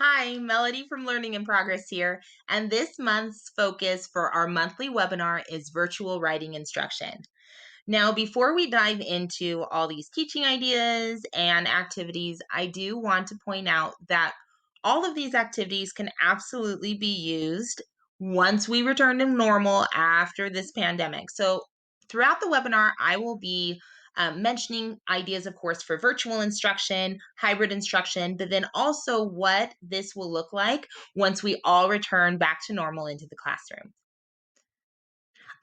Hi, Melody from Learning in Progress here, and this month's focus for our monthly webinar is virtual writing instruction. Now, before we dive into all these teaching ideas and activities, I do want to point out that all of these activities can absolutely be used once we return to normal after this pandemic. So, throughout the webinar, I will be mentioning ideas, of course, for virtual instruction, hybrid instruction, but then also what this will look like once we all return back to normal into the classroom.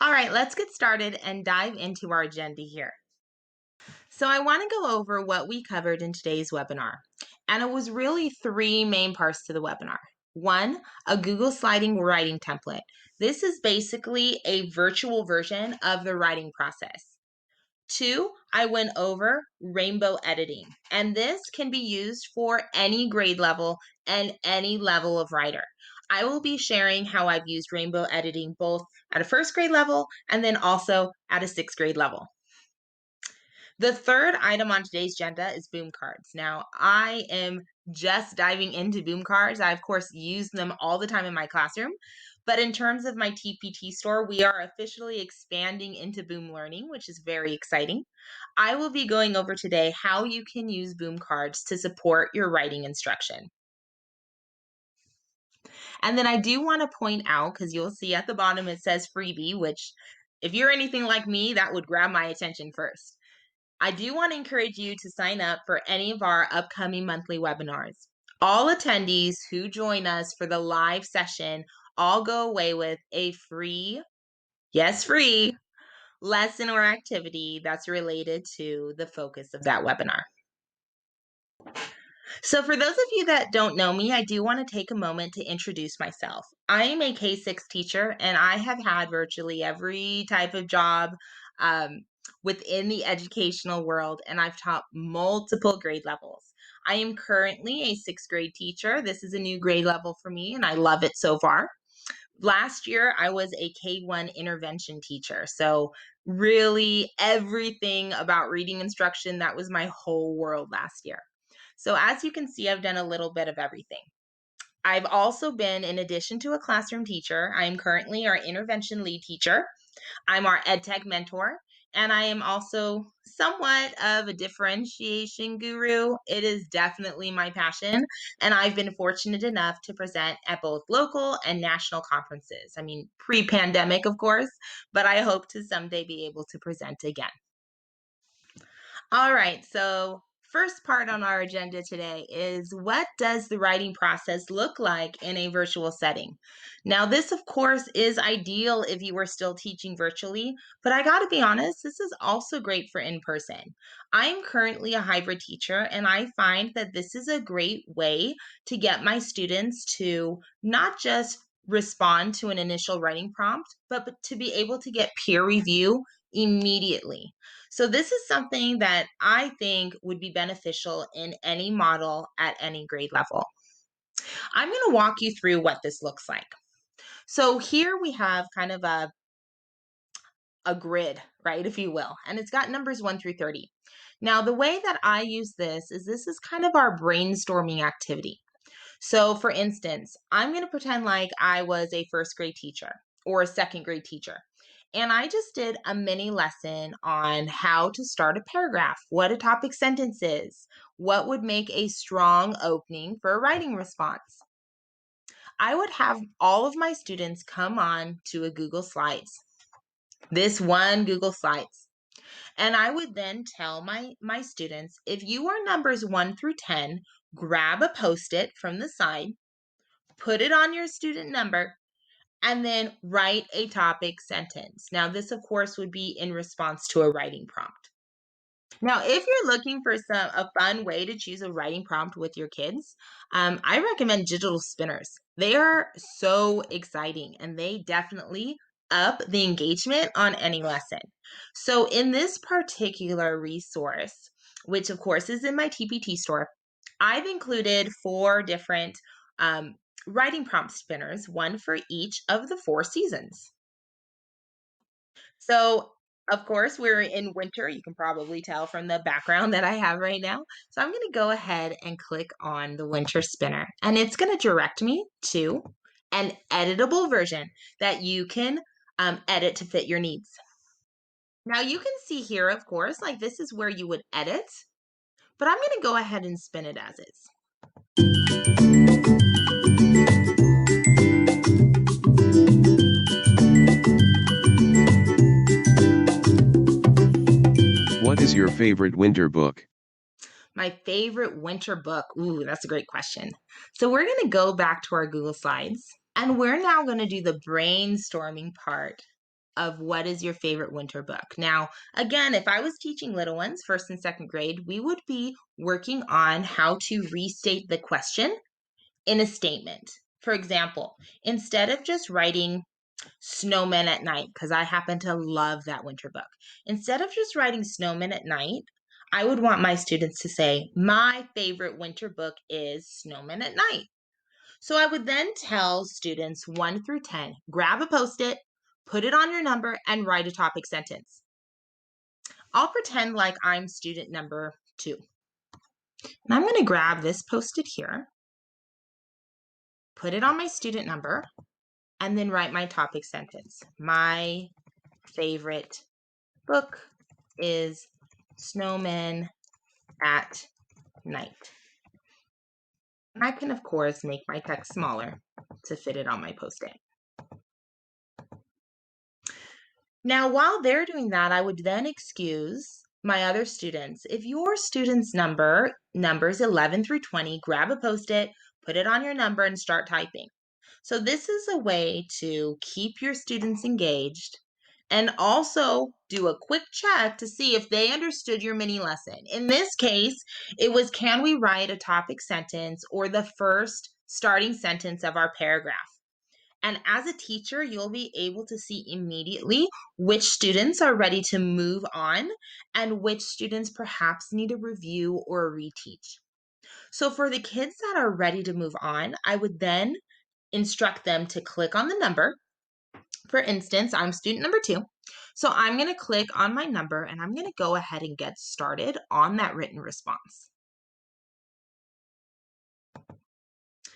All right, let's get started and dive into our agenda here. So, I want to go over what we covered in today's webinar. And it was really three main parts to the webinar. One, a Google sliding writing template. This is basically a virtual version of the writing process. Two, I went over rainbow editing, and this can be used for any grade level and any level of writer. I will be sharing how I've used rainbow editing both at a first grade level and then also at a sixth grade level. The third item on today's agenda is boom cards. Now, I am just diving into boom cards. I, of course, use them all the time in my classroom. But in terms of my TPT store, we are officially expanding into Boom Learning, which is very exciting. I will be going over today how you can use boom cards to support your writing instruction. And then I do want to point out, because you'll see at the bottom it says freebie, which if you're anything like me, that would grab my attention first. I do want to encourage you to sign up for any of our upcoming monthly webinars. All attendees who join us for the live session all go away with a free, yes, free lesson or activity that's related to the focus of that webinar. So, for those of you that don't know me, I do want to take a moment to introduce myself. I am a K-6 teacher, and I have had virtually every type of job um, within the educational world, and I've taught multiple grade levels. I am currently a sixth grade teacher. This is a new grade level for me, and I love it so far. Last year, I was a K-1 intervention teacher. So, really, everything about reading instruction, that was my whole world last year. So, as you can see, I've done a little bit of everything. I've also been, in addition to a classroom teacher, I am currently our intervention lead teacher. I'm our EdTech mentor, and I am also somewhat of a differentiation guru. It is definitely my passion, and I've been fortunate enough to present at both local and national conferences. I mean, pre pandemic, of course, but I hope to someday be able to present again. All right, so first part on our agenda today is what does the writing process look like in a virtual setting? Now, this, of course, is ideal if you were still teaching virtually, but I got to be honest, this is also great for in person. I am currently a hybrid teacher, and I find that this is a great way to get my students to not just respond to an initial writing prompt, but to be able to get peer review immediately. So, this is something that I think would be beneficial in any model at any grade level. I'm going to walk you through what this looks like. So, here we have kind of a grid, right, if you will, and it's got numbers 1 through 30. Now, the way that I use this is kind of our brainstorming activity. So, for instance, I'm going to pretend like I was a first grade teacher or a second grade teacher. And I just did a mini lesson on how to start a paragraph, what a topic sentence is, what would make a strong opening for a writing response. I would have all of my students come on to a Google Slides, this one Google Slides. And I would then tell my students, if you are numbers 1 through 10, grab a post-it from the side, put it on your student number, and then write a topic sentence. Now, this, of course, would be in response to a writing prompt. Now, if you're looking for a fun way to choose a writing prompt with your kids, I recommend digital spinners. They are so exciting, and they definitely up the engagement on any lesson. So, in this particular resource, which of course is in my TPT store, I've included 4 different um, writing prompt spinners, one for each of the 4 seasons. So Of course, we're in winter. You can probably tell from the background that I have right now. So I'm going to go ahead and click on the winter spinner, and it's going to direct me to an editable version that you can edit to fit your needs. Now you can see here, of course, like this is where you would edit, but I'm going to go ahead and spin it as is. What is your favorite winter book? My favorite winter book. Ooh, that's a great question. So we're going to go back to our Google Slides, and we're now going to do the brainstorming part of what is your favorite winter book. Now, again, if I was teaching little ones, first and second grade, we would be working on how to restate the question in a statement. For example, instead of just writing Snowmen at Night, because I happen to love that winter book, instead of just writing Snowmen at Night, I would want my students to say, my favorite winter book is Snowmen at Night. So I would then tell students 1 through 10, grab a Post-it, put it on your number, and write a topic sentence. I'll pretend like I'm student number 2. And I'm going to grab this Post-it here, put it on my student number, and then write my topic sentence. My favorite book is Snowmen at Night. And I can, of course, make my text smaller to fit it on my Post-it. Now, while they're doing that, I would then excuse my other students. If your student's numbers 11 through 20, grab a Post-it, put it on your number, and start typing. So this is a way to keep your students engaged and also do a quick check to see if they understood your mini lesson. In this case, it was, can we write a topic sentence or the first starting sentence of our paragraph? And as a teacher, you'll be able to see immediately which students are ready to move on and which students perhaps need a review or a reteach. So for the kids that are ready to move on, I would then instruct them to click on the number. For instance, I'm student number 2. So I'm going to click on my number and I'm going to go ahead and get started on that written response.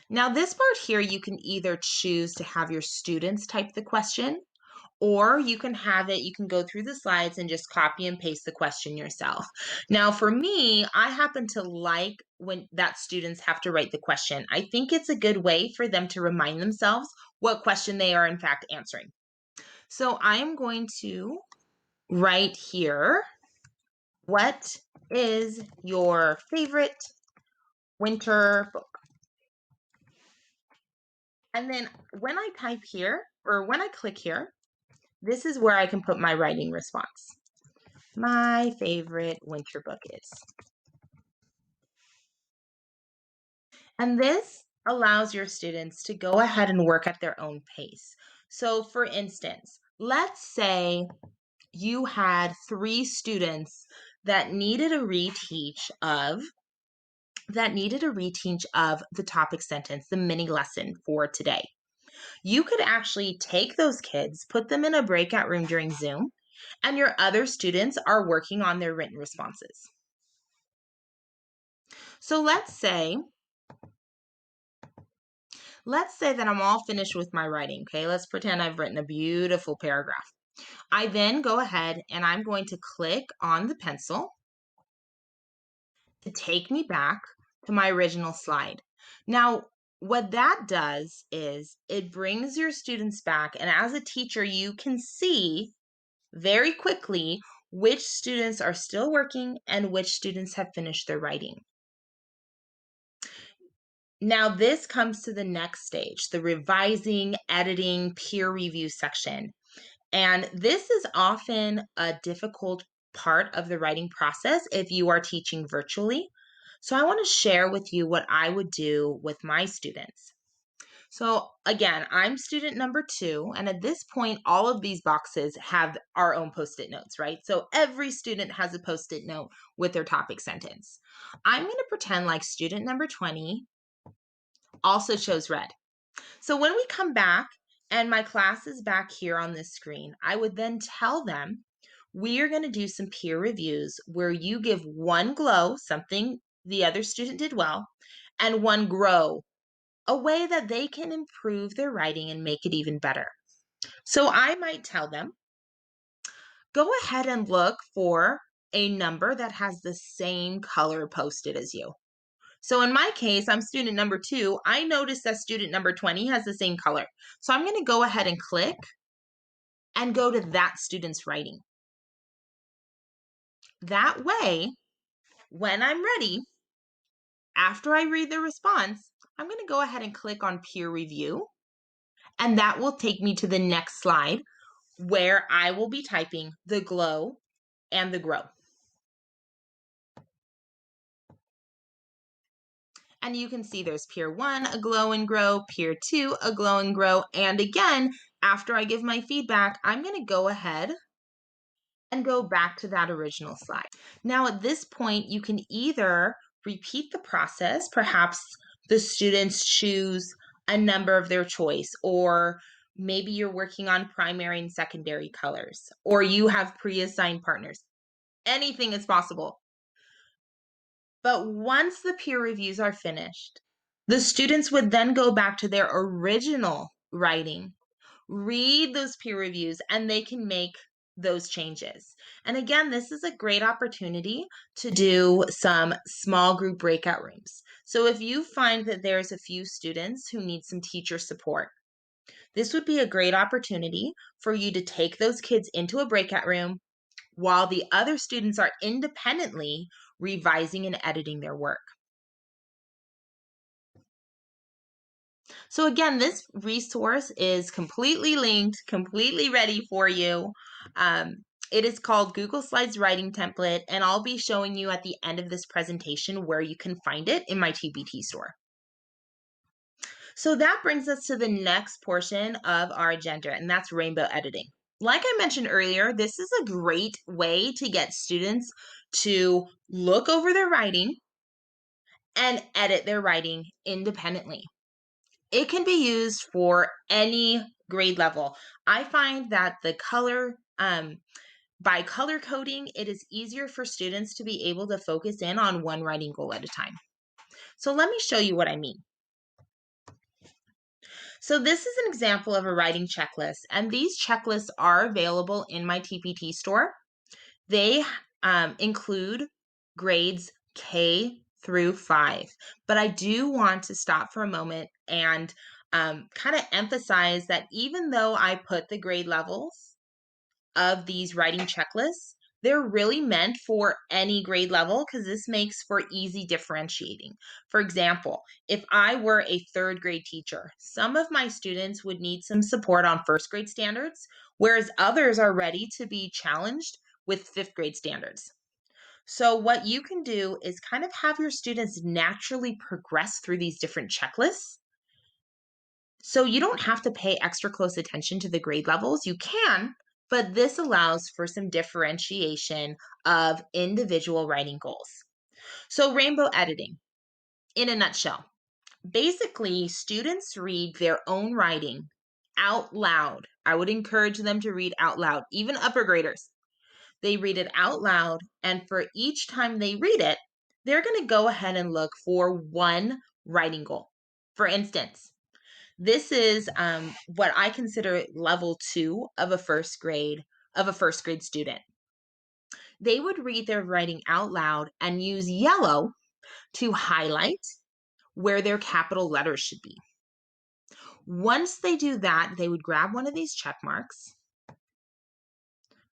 Now this part here, you can either choose to have your students type the question, or you can go through the slides and just copy and paste the question yourself. Now for me, I happen to like when that students have to write the question. I think it's a good way for them to remind themselves what question they are in fact answering. So I am going to write here, what is your favorite winter book? And then when I type here, or when I click here, this is where I can put my writing response. My favorite winter book is. And this allows your students to go ahead and work at their own pace. So for instance, let's say you had 3 students that needed a reteach of the topic sentence, the mini lesson for today. You could actually take those kids, put them in a breakout room during Zoom, and your other students are working on their written responses. So let's say that I'm all finished with my writing, okay? Let's pretend I've written a beautiful paragraph. I then go ahead and I'm going to click on the pencil to take me back to my original slide. Now, what that does is it brings your students back, and as a teacher, you can see very quickly which students are still working and which students have finished their writing. Now, this comes to the next stage, the revising, editing, peer review section. And this is often a difficult part of the writing process if you are teaching virtually. So I want to share with you what I would do with my students. So again, I'm student number 2, and at this point, all of these boxes have our own Post-it notes, right? So every student has a Post-it note with their topic sentence. I'm going to pretend like student number 20 also shows red. So when we come back and my class is back here on this screen, I would then tell them we are going to do some peer reviews where you give one glow, something the other student did well, and one grow, a way that they can improve their writing and make it even better. So I might tell them, go ahead and look for a number that has the same color posted as you. So in my case, I'm student number 2. I noticed that student number 20 has the same color. So I'm going to go ahead and click and go to that student's writing. That way, when I'm ready, after I read the response, I'm going to go ahead and click on peer review. And that will take me to the next slide where I will be typing the glow and the grow. And you can see there's peer 1, a glow and grow, peer 2, a glow and grow. And again, after I give my feedback, I'm going to go ahead and go back to that original slide. Now at this point, you can either repeat the process, perhaps the students choose a number of their choice, or maybe you're working on primary and secondary colors, or you have pre-assigned partners. Anything is possible. But once the peer reviews are finished, the students would then go back to their original writing, read those peer reviews, and they can make those changes. And again, this is a great opportunity to do some small group breakout rooms. So if you find that there's a few students who need some teacher support, this would be a great opportunity for you to take those kids into a breakout room while the other students are independently revising and editing their work. So again, this resource is completely linked, completely ready for you. It is called Google Slides Writing Template, and I'll be showing you at the end of this presentation where you can find it in my TPT store. So that brings us to the next portion of our agenda, and that's rainbow editing. Like I mentioned earlier, this is a great way to get students to look over their writing and edit their writing independently. It can be used for any grade level. I find that the color, by color coding, it is easier for students to be able to focus in on one writing goal at a time. So let me show you what I mean. So this is an example of a writing checklist, and these checklists are available in my TPT store. They include grades K through 5, but I do want to stop for a moment and kind of emphasize that even though I put the grade levels of these writing checklists, they're really meant for any grade level because this makes for easy differentiating. For example, if I were a third grade teacher, some of my students would need some support on first grade standards, whereas others are ready to be challenged with fifth grade standards. So, what you can do is kind of have your students naturally progress through these different checklists. So, you don't have to pay extra close attention to the grade levels. You can, but this allows for some differentiation of individual writing goals. So, rainbow editing, in a nutshell, basically, students read their own writing out loud. I would encourage them to read out loud, even upper graders. They read it out loud, and for each time they read it, they're going to go ahead and look for one writing goal. For instance, this is what I consider level 2 of a first grade student. They would read their writing out loud and use yellow to highlight where their capital letters should be. Once they do that, they would grab one of these check marks,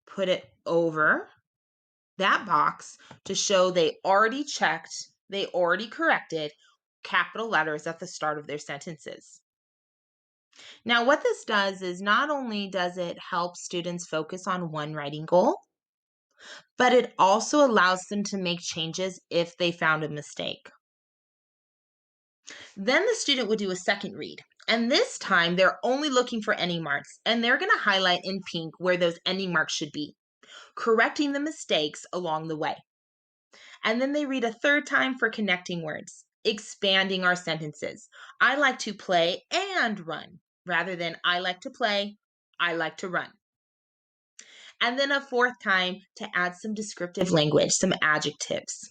put it over that box to show they already checked, they already corrected capital letters at the start of their sentences. Now, what this does is not only does it help students focus on one writing goal, but it also allows them to make changes if they found a mistake. Then the student would do a second read. And this time they're only looking for ending marks, and they're going to highlight in pink where those ending marks should be, correcting the mistakes along the way. And then they read a third time for connecting words, expanding our sentences. I like to play and run rather than I like to play, I like to run. And then a fourth time to add some descriptive language, some adjectives.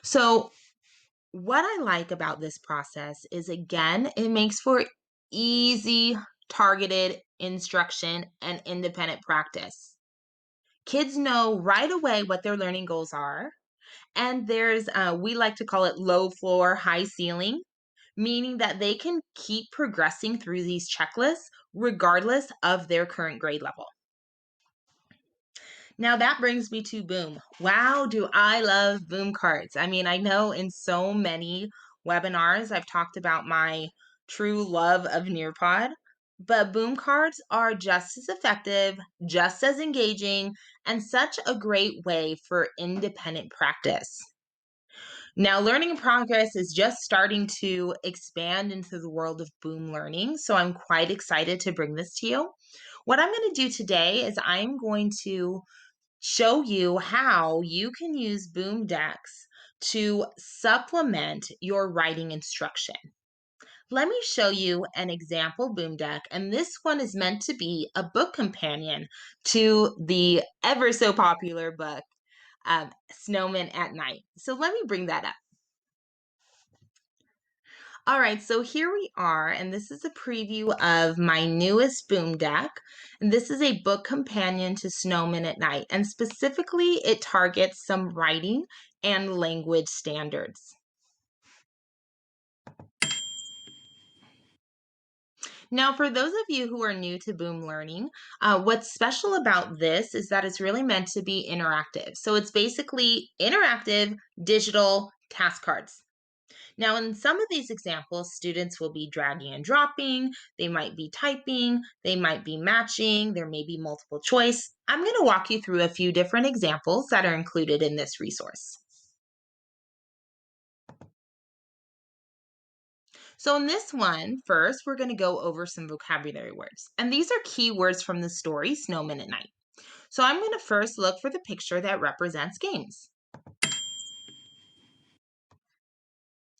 So, what I like about this process is, again, it makes for easy, targeted instruction and independent practice. Kids know right away what their learning goals are. And we like to call it low floor, high ceiling, meaning that they can keep progressing through these checklists regardless of their current grade level. Now that brings me to Boom. Wow, do I love Boom cards. I mean, I know in so many webinars I've talked about my true love of Nearpod, but Boom cards are just as effective, just as engaging, and such a great way for independent practice. Now, Learning in Progress is just starting to expand into the world of Boom Learning, so I'm quite excited to bring this to you. What I'm going to do today is I'm going to show you how you can use Boom Decks to supplement your writing instruction. Let me show you an example Boom Deck, and this one is meant to be a book companion to the ever so popular book, Snowmen at Night. So let me bring that up. All right, so here we are, and this is a preview of my newest Boom Deck. And this is a book companion to Snowmen at Night, and specifically it targets some writing and language standards. Now, for those of you who are new to Boom Learning, what's special about this is that it's really meant to be interactive. So it's basically interactive digital task cards. Now, in some of these examples, students will be dragging and dropping, they might be typing, they might be matching, there may be multiple choice. I'm going to walk you through a few different examples that are included in this resource. So in this one, first, we're going to go over some vocabulary words. And these are key words from the story, Snowmen at Night. So I'm going to first look for the picture that represents games.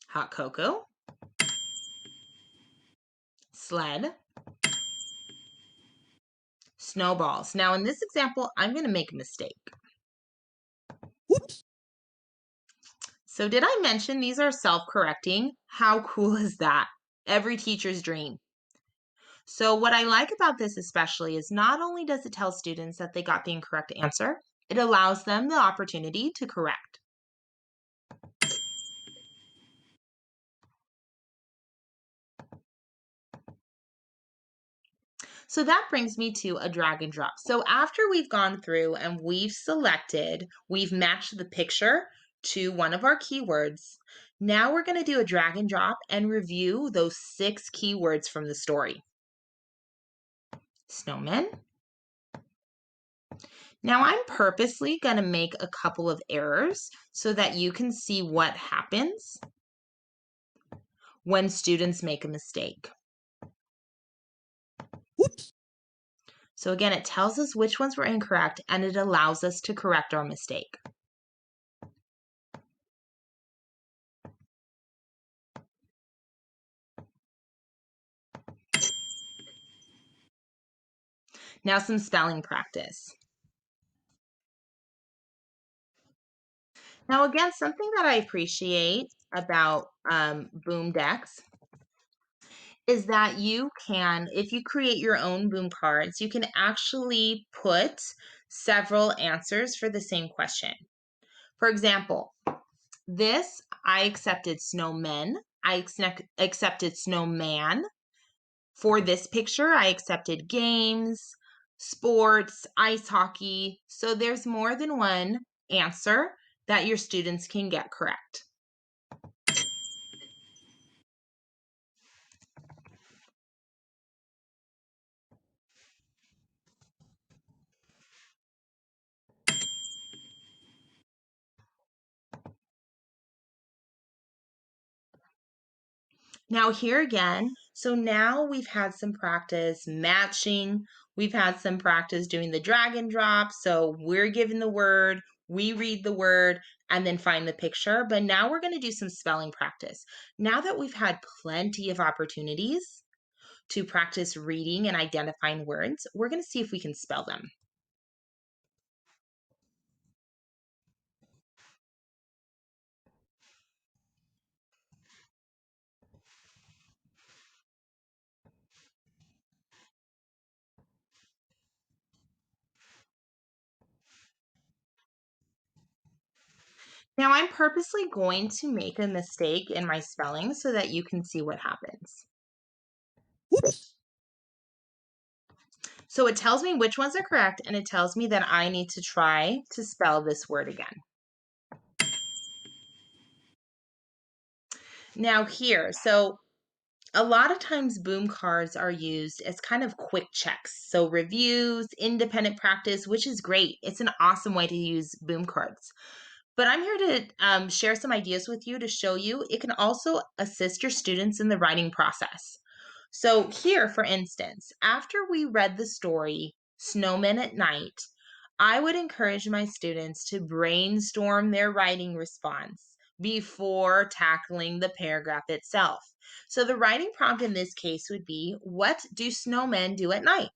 Hot cocoa, sled, snowballs. Now in this example, I'm going to make a mistake. Whoops. So did I mention these are self-correcting? How cool is that? Every teacher's dream. So what I like about this especially is not only does it tell students that they got the incorrect answer, it allows them the opportunity to correct. So that brings me to a drag and drop. So after we've gone through and we've matched the picture to one of our keywords, now we're going to do a drag and drop and review those 6 keywords from the story. Snowman. Now I'm purposely going to make a couple of errors so that you can see what happens when students make a mistake. Whoops. So again, it tells us which ones were incorrect and it allows us to correct our mistake. Now some spelling practice. Now again, something that I appreciate about Boom Decks is that you can, if you create your own Boom cards, you can actually put several answers for the same question. For example, this, I accepted snowmen, I accepted snowman. For this picture, I accepted games, sports, ice hockey. So there's more than one answer that your students can get correct. Now here again, so now we've had some practice matching, we've had some practice doing the drag and drop, so we're given the word, we read the word, and then find the picture, but now we're going to do some spelling practice. Now that we've had plenty of opportunities to practice reading and identifying words, we're going to see if we can spell them. Now, I'm purposely going to make a mistake in my spelling so that you can see what happens. So it tells me which ones are correct, and it tells me that I need to try to spell this word again. Now here, so a lot of times boom cards are used as kind of quick checks. So reviews, independent practice, which is great. It's an awesome way to use boom cards. But I'm here to share some ideas with you to show you it can also assist your students in the writing process. So here, for instance, after we read the story, Snowmen at Night, I would encourage my students to brainstorm their writing response before tackling the paragraph itself. So the writing prompt in this case would be, what do snowmen do at night?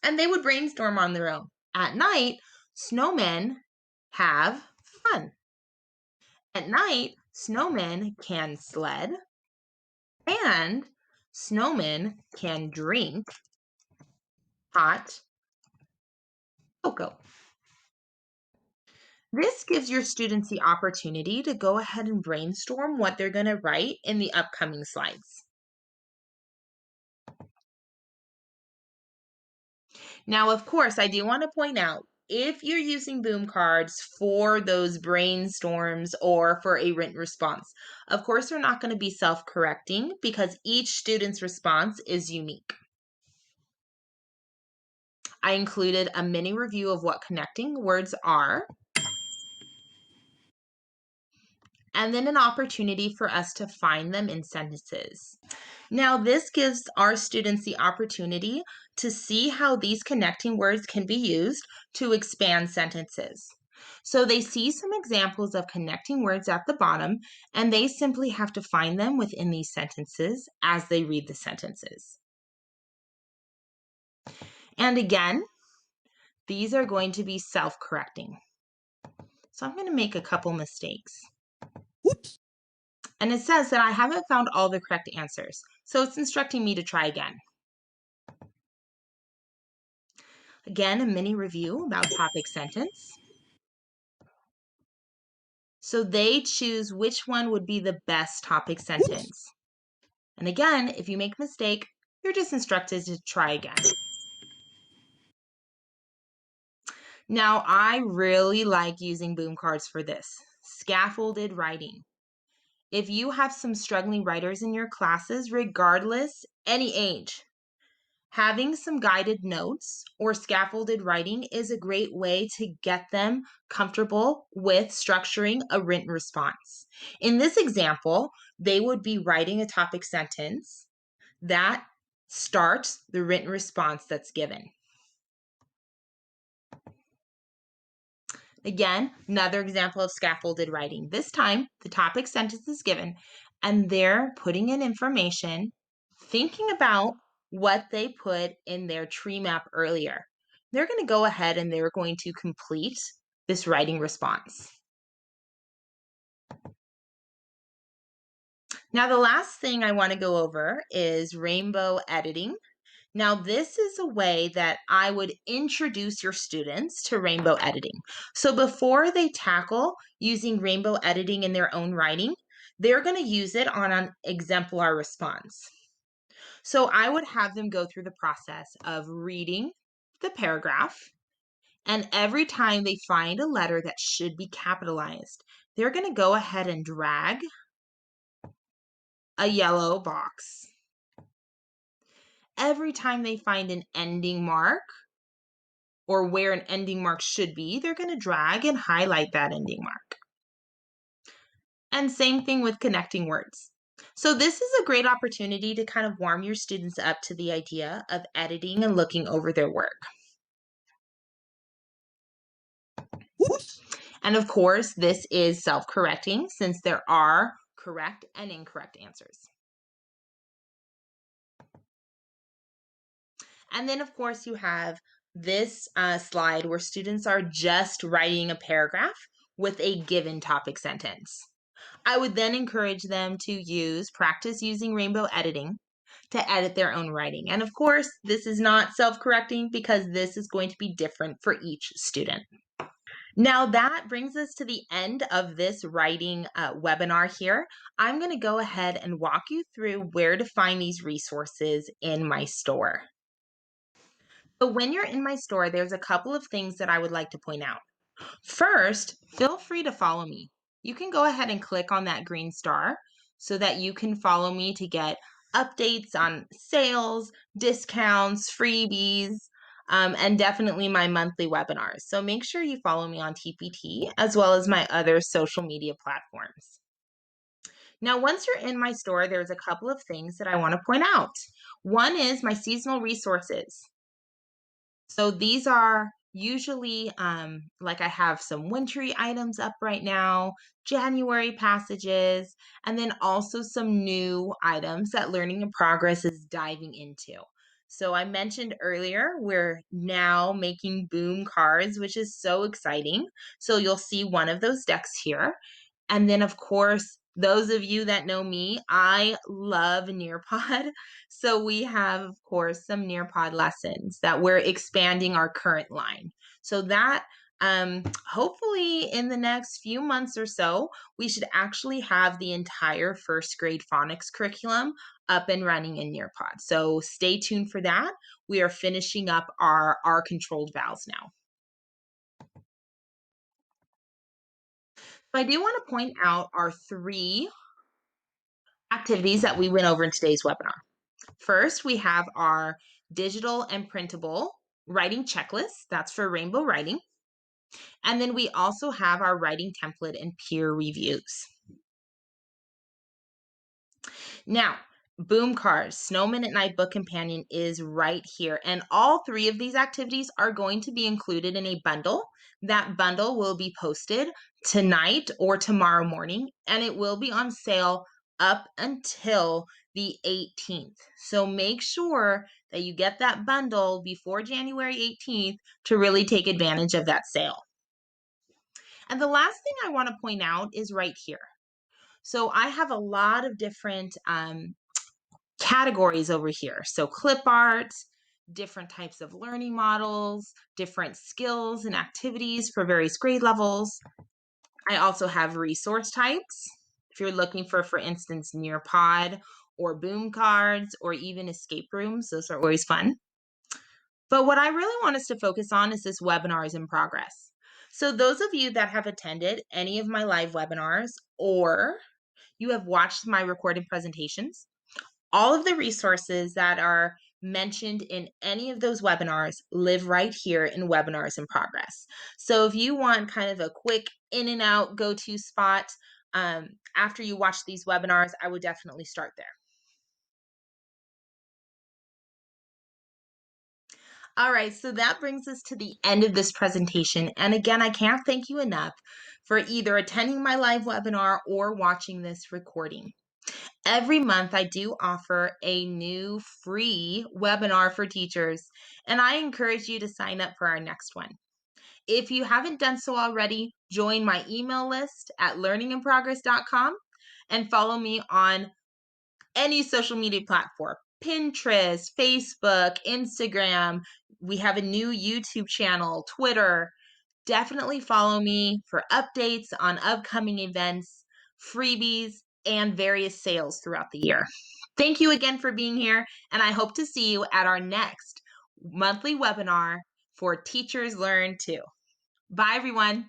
And they would brainstorm on their own. At night, snowmen have fun. At night, snowmen can sled and snowmen can drink hot cocoa. This gives your students the opportunity to go ahead and brainstorm what they're going to write in the upcoming slides. Now, of course, I do want to point out, if you're using boom cards for those brainstorms or for a written response, of course, they're not going to be self-correcting because each student's response is unique. I included a mini review of what connecting words are, and then an opportunity for us to find them in sentences. Now, this gives our students the opportunity to see how these connecting words can be used to expand sentences. So they see some examples of connecting words at the bottom, and they simply have to find them within these sentences as they read the sentences. And again, these are going to be self-correcting. So I'm going to make a couple mistakes. Whoops. And it says that I haven't found all the correct answers. So it's instructing me to try again. Again, a mini review about topic sentence. So they choose which one would be the best topic sentence. And again, if you make a mistake, you're just instructed to try again. Now, I really like using boom cards for this. Scaffolded writing. If you have some struggling writers in your classes, regardless, any age, having some guided notes or scaffolded writing is a great way to get them comfortable with structuring a written response. In this example, they would be writing a topic sentence that starts the written response that's given. Again, another example of scaffolded writing. This time, the topic sentence is given, and they're putting in information, thinking about what they put in their tree map earlier. They're going to go ahead and they're going to complete this writing response. Now, the last thing I want to go over is rainbow editing. Now, this is a way that I would introduce your students to rainbow editing. So before they tackle using rainbow editing in their own writing, they're going to use it on an exemplar response. So I would have them go through the process of reading the paragraph, and every time they find a letter that should be capitalized, they're going to go ahead and drag a yellow box. Every time they find an ending mark or where an ending mark should be, they're going to drag and highlight that ending mark. And same thing with connecting words. So this is a great opportunity to kind of warm your students up to the idea of editing and looking over their work. Whoops. And of course, this is self-correcting since there are correct and incorrect answers. And then, of course, you have this slide where students are just writing a paragraph with a given topic sentence. I would then encourage them to practice using rainbow editing to edit their own writing. And of course, this is not self correcting because this is going to be different for each student. Now, that brings us to the end of this writing webinar here. I'm going to go ahead and walk you through where to find these resources in my store. So, when you're in my store, there's a couple of things that I would like to point out. First, feel free to follow me. You can go ahead and click on that green star so that you can follow me to get updates on sales, discounts, freebies, and definitely my monthly webinars. So make sure you follow me on TPT as well as my other social media platforms. Now, once you're in my store, there's a couple of things that I want to point out. One is my seasonal resources. So these are usually like I have some wintry items up right now, January passages, and then also some new items that Learning in Progress is diving into. So I mentioned earlier, we're now making boom cards, which is so exciting. So you'll see one of those decks here. And then, of course, those of you that know me, I love Nearpod. So we have, of course, some Nearpod lessons that we're expanding our current line. So that hopefully in the next few months or so, we should actually have the entire first grade phonics curriculum up and running in Nearpod. So stay tuned for that. We are finishing up our controlled vowels now. I do want to point out our 3 activities that we went over in today's webinar. First, we have our digital and printable writing checklist. That's for rainbow writing. And then we also have our writing template and peer reviews. Now, Boom Cars, Snowman at Night Book Companion is right here. And all 3 of these activities are going to be included in a bundle. That bundle will be posted tonight or tomorrow morning, and it will be on sale up until the 18th. So make sure that you get that bundle before January 18th to really take advantage of that sale. And the last thing I want to point out is right here. So I have a lot of different categories over here. So clip art, different types of learning models, different skills and activities for various grade levels. I also have resource types. If you're looking for instance, Nearpod or boom cards or even escape rooms, those are always fun. But what I really want us to focus on is this webinar is in progress. So those of you that have attended any of my live webinars or you have watched my recorded presentations, all of the resources that are mentioned in any of those webinars live right here in Webinars in Progress. So if you want kind of a quick in and out go-to spot after you watch these webinars, I would definitely start there. All right, so that brings us to the end of this presentation. And again, I can't thank you enough for either attending my live webinar or watching this recording. Every month, I do offer a new free webinar for teachers, and I encourage you to sign up for our next one. If you haven't done so already, join my email list at learninginprogress.com and follow me on any social media platform, Pinterest, Facebook, Instagram. We have a new YouTube channel, Twitter. Definitely follow me for updates on upcoming events, freebies, and various sales throughout the year. Thank you again for being here, and I hope to see you at our next monthly webinar for Teachers Learn Too. Bye, everyone.